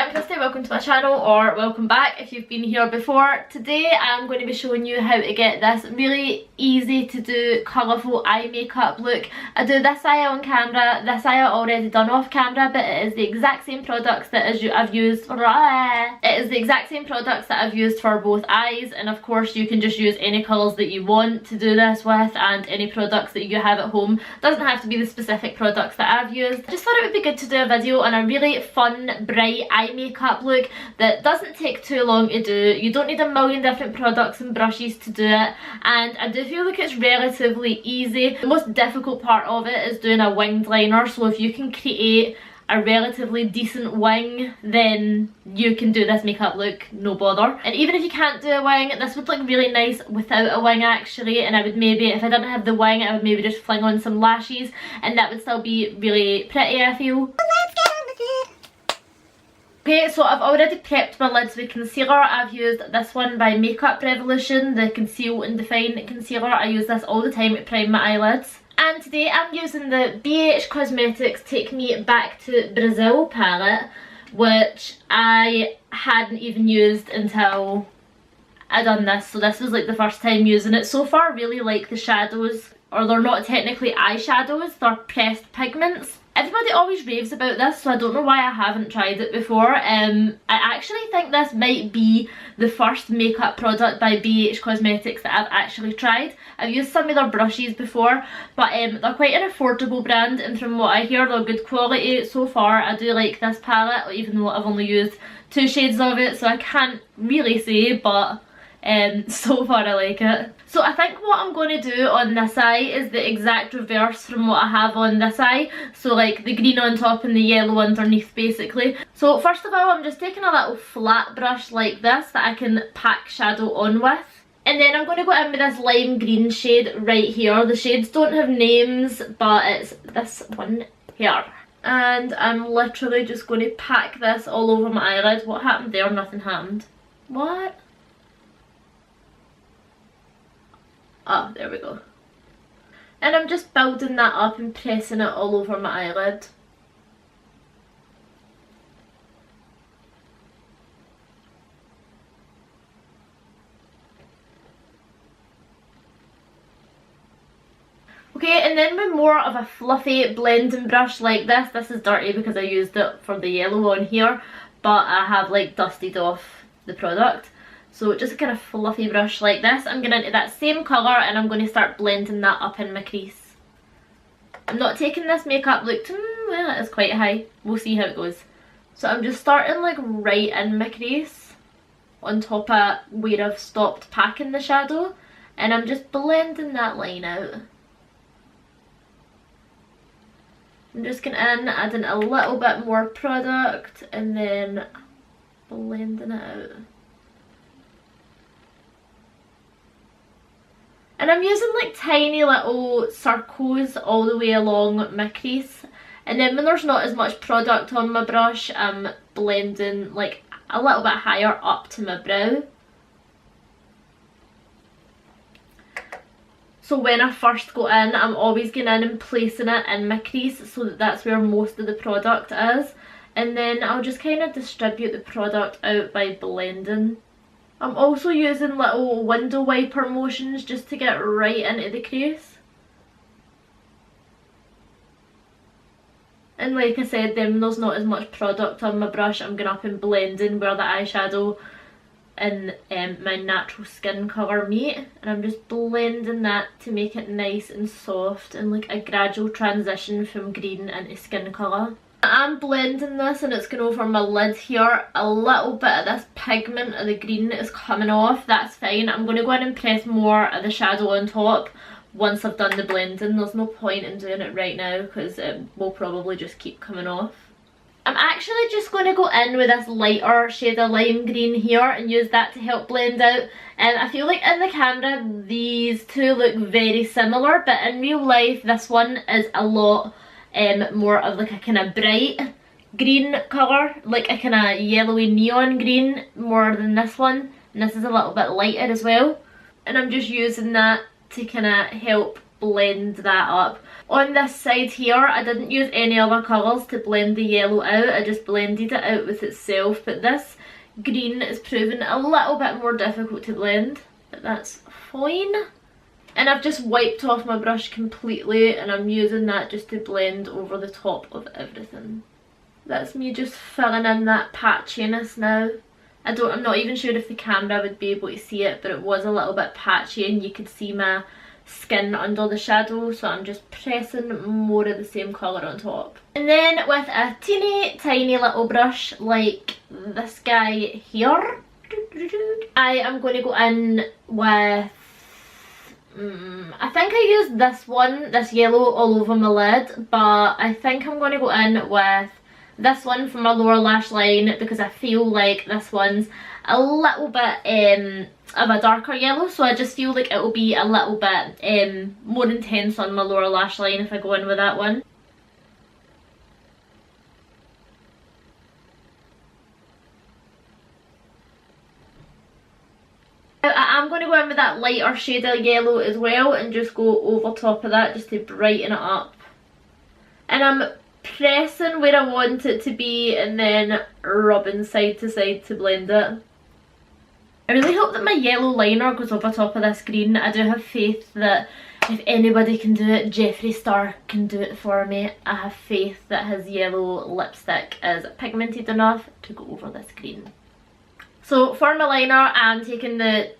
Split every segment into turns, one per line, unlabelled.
I'm Kirsty, welcome to my channel, or welcome back if you've been here before. Today I'm going to be showing you how to get this really easy to do colourful eye makeup look. I do this eye on camera, this eye I already done off camera, but it is the exact same products that I've used for both eyes, and of course you can just use any colours that you want to do this with and any products that you have at home. Doesn't have to be the specific products that I've used. I just thought it would be good to do a video on a really fun, bright eye makeup look that doesn't take too long to do. You don't need a million different products and brushes to do it, and I do feel like it's relatively easy. The most difficult part of it is doing a winged liner, so if you can create a relatively decent wing, then you can do this makeup look no bother. And even if you can't do a wing, this would look really nice without a wing actually, and I would maybe, if I didn't have the wing, I would maybe just fling on some lashes and that would still be really pretty, I feel. Let's get on with it. Okay, so I've already prepped my lids with concealer. I've used this one by Makeup Revolution, the Conceal and Define Concealer. I use this all the time to prime my eyelids. And today I'm using the BH Cosmetics Take Me Back to Brazil palette, which I hadn't even used until I done this. So this was like the first time using it. So far I really like the shadows, or they're not technically eyeshadows, they're pressed pigments. Everybody always raves about this, so I don't know why I haven't tried it before. I actually think this might be the first makeup product by BH Cosmetics that I've actually tried. I've used some of their brushes before, but they're quite an affordable brand, and from what I hear they're good quality. So far I do like this palette, even though I've only used 2 shades of it, so I can't really say, but so far I like it. So I think what I'm going to do on this eye is the exact reverse from what I have on this eye. So like the green on top and the yellow underneath basically. So first of all I'm just taking a little flat brush like this that I can pack shadow on with. And then I'm going to go in with this lime green shade right here. The shades don't have names, but it's this one here. And I'm literally just going to pack this all over my eyelid. What happened there? Nothing happened. What? Oh, there we go. And I'm just building that up and pressing it all over my eyelid. Okay, and then with more of a fluffy blending brush like this is dirty because I used it for the yellow on here, but I have like dusted off the product. So just a kind of fluffy brush like this, I'm going into that same colour and I'm going to start blending that up in my crease. I'm not taking this makeup look to, well, it is quite high. We'll see how it goes. So I'm just starting like right in my crease, on top of where I've stopped packing the shadow, and I'm just blending that line out. I'm just going in, adding a little bit more product and then blending it out. And I'm using like tiny little circles all the way along my crease. And then when there's not as much product on my brush, I'm blending like a little bit higher up to my brow. So when I first go in, I'm always going in and placing it in my crease so that that's where most of the product is. And then I'll just kind of distribute the product out by blending. I'm also using little window wiper motions just to get right into the crease. And like I said, then when there's not as much product on my brush, I'm going up and blending where the eyeshadow and my natural skin colour meet. And I'm just blending that to make it nice and soft and like a gradual transition from green into skin colour. I'm blending this and it's going over my lid here. A little bit of this pigment of the green is coming off, that's fine. I'm going to go in and press more of the shadow on top once I've done the blending. There's no point in doing it right now because it will probably just keep coming off. I'm actually just going to go in with this lighter shade of lime green here and use that to help blend out. And I feel like in the camera these two look very similar, but in real life this one is a lot more of like a kind of bright green colour, like a kind of yellowy neon green more than this one, and this is a little bit lighter as well. And I'm just using that to kind of help blend that up. On this side here, I didn't use any other colours to blend the yellow out, I just blended it out with itself, but this green is proving a little bit more difficult to blend, but that's fine. And I've just wiped off my brush completely and I'm using that just to blend over the top of everything. That's me just filling in that patchiness now. I'm not even sure if the camera would be able to see it, but it was a little bit patchy and you could see my skin under the shadow, so I'm just pressing more of the same colour on top. And then with a teeny tiny little brush like this guy here, I am going to go in with, I think I used this one, this yellow all over my lid, but I think I'm going to go in with this one for my lower lash line because I feel like this one's a little bit of a darker yellow, so I just feel like it will be a little bit more intense on my lower lash line if I go in with that one. I am going to go in with that lighter shade of yellow as well and just go over top of that just to brighten it up. And I'm pressing where I want it to be and then rubbing side to side to blend it. I really hope that my yellow liner goes over top of this green. I do have faith that if anybody can do it, Jeffree Star can do it for me. I have faith that his yellow lipstick is pigmented enough to go over this green. So for my liner, I'm taking the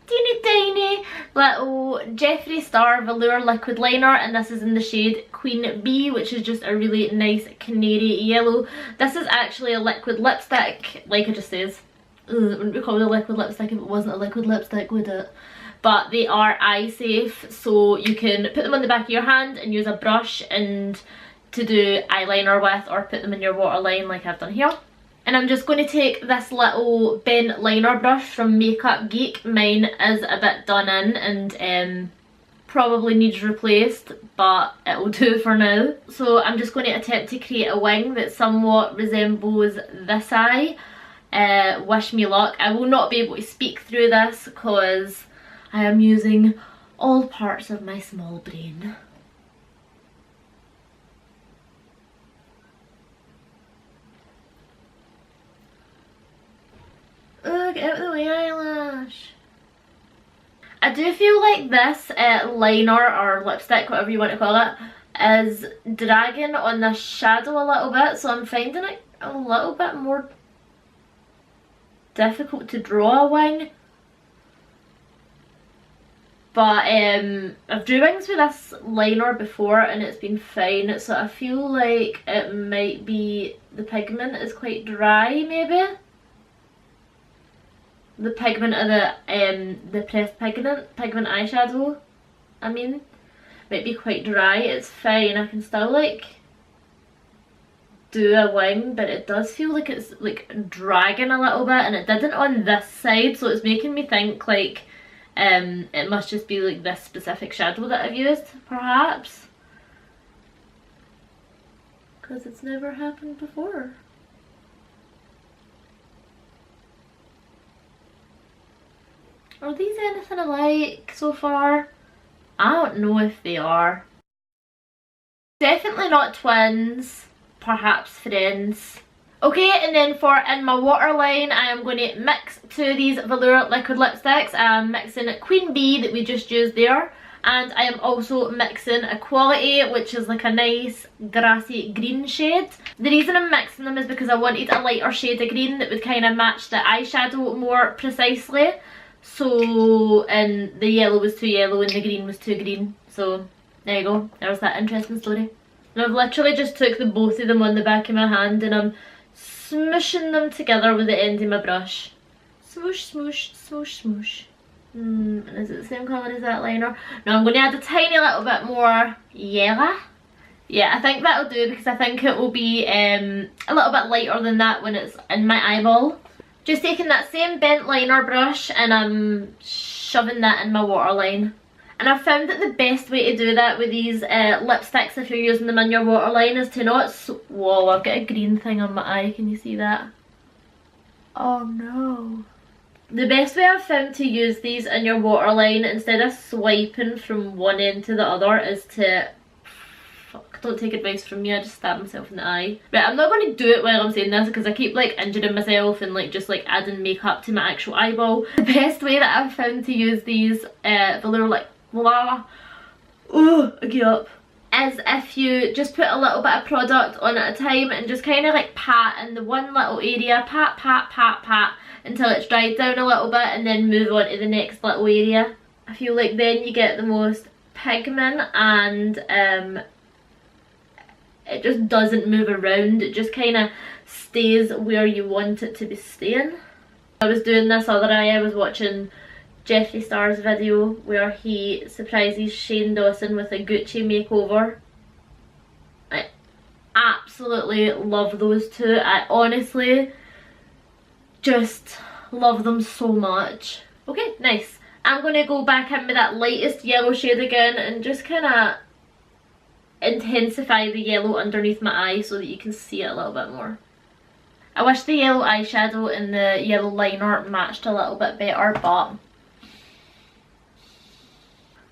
teeny tiny little Jeffree Star Velour liquid liner, and this is in the shade Queen Bee, which is just a really nice canary yellow. This is actually a liquid lipstick, like it just says. It wouldn't be called a liquid lipstick if it wasn't a liquid lipstick, would it? But they are eye safe, so you can put them on the back of your hand and use a brush and to do eyeliner with, or put them in your waterline like I've done here. And I'm just going to take this little bent liner brush from Makeup Geek. Mine is a bit done in and probably needs replaced, but it will do for now. So I'm just going to attempt to create a wing that somewhat resembles this eye. Wish me luck. I will not be able to speak through this because I am using all parts of my small brain. Oh, get out of the way, eyelash. I do feel like this liner or lipstick, whatever you want to call it, is dragging on the shadow a little bit, so I'm finding it a little bit more difficult to draw a wing. But I've drew wings with this liner before and it's been fine, so I feel like it might be the pigment is quite dry maybe. The pigment of the pressed pigment eyeshadow, I mean, might be quite dry. It's fine, I can still like do a wing, but it does feel like it's like dragging a little bit, and it didn't on this side, so it's making me think like it must just be like this specific shadow that I've used, perhaps, because it's never happened before. Are these anything alike so far? I don't know if they are. Definitely not twins, perhaps friends. Okay, and then for in my waterline, I am going to mix two of these Velour liquid lipsticks. I'm mixing Queen Bee that we just used there, and I am also mixing Equality, which is like a nice grassy green shade. The reason I'm mixing them is because I wanted a lighter shade of green that would kind of match the eyeshadow more precisely. So, and the yellow was too yellow and the green was too green. So, there you go. There's that interesting story. And I've literally just took the both of them on the back of my hand and I'm smooshing them together with the end of my brush. Smoosh, smoosh, smoosh, smoosh. And is it the same colour as that liner? No, I'm going to add a tiny little bit more yellow. Yeah, I think that'll do because I think it will be a little bit lighter than that when it's in my eyeball. Just taking that same bent liner brush and I'm shoving that in my waterline. And I've found that the best way to do that with these lipsticks, if you're using them in your waterline, is to not... Whoa, I've got a green thing on my eye, can you see that? Oh no. The best way I've found to use these in your waterline, instead of swiping from one end to the other, is to... Fuck, don't take advice from me, I just stabbed myself in the eye. Right, I'm not going to do it while I'm saying this because I keep like injuring myself and like just like adding makeup to my actual eyeball. The best way that I've found to use these velour like blah, oh, I get up, is if you just put a little bit of product on at a time and just kind of like pat in the one little area, pat, pat, pat, pat, until it's dried down a little bit, and then move on to the next little area. I feel like then you get the most pigment, and it just doesn't move around, it just kind of stays where you want it to be staying. I was doing this other eye, I was watching Jeffree Star's video where he surprises Shane Dawson with a Gucci makeover. I absolutely love those two. I honestly just love them so much. Okay, nice. I'm going to go back in with that lightest yellow shade again and just kind of intensify the yellow underneath my eye so that you can see it a little bit more. I wish the yellow eyeshadow and the yellow liner matched a little bit better, but...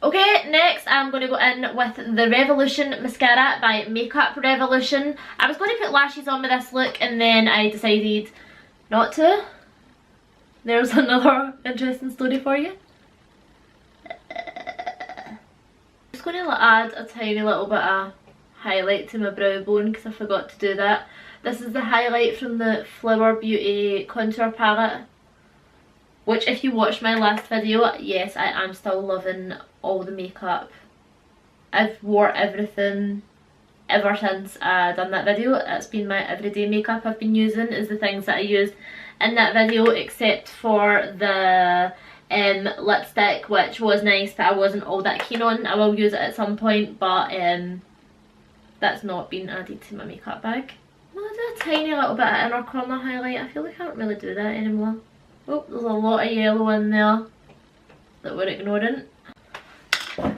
Okay, next I'm going to go in with the Revolution mascara by Makeup Revolution. I was going to put lashes on with this look and then I decided not to. There's another interesting story for you. I'm just going to add a tiny little bit of highlight to my brow bone because I forgot to do that. This is the highlight from the Flower Beauty contour palette, which if you watched my last video, yes, I am still loving all the makeup. I've wore everything ever since I done that video. It's been my everyday makeup I've been using, is the things that I used in that video, except for the lipstick, which was nice but I wasn't all that keen on. I will use it at some point, but that's not been added to my makeup bag. I'm gonna do a tiny little bit of inner corner highlight. I feel like I can't really do that anymore. Oh, there's a lot of yellow in there that we're ignoring.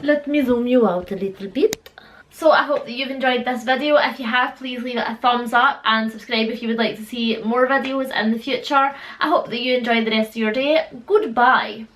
Let me zoom you out a little bit. So I hope that you've enjoyed this video. If you have, please leave it a thumbs up and subscribe if you would like to see more videos in the future. I hope that you enjoy the rest of your day. Goodbye.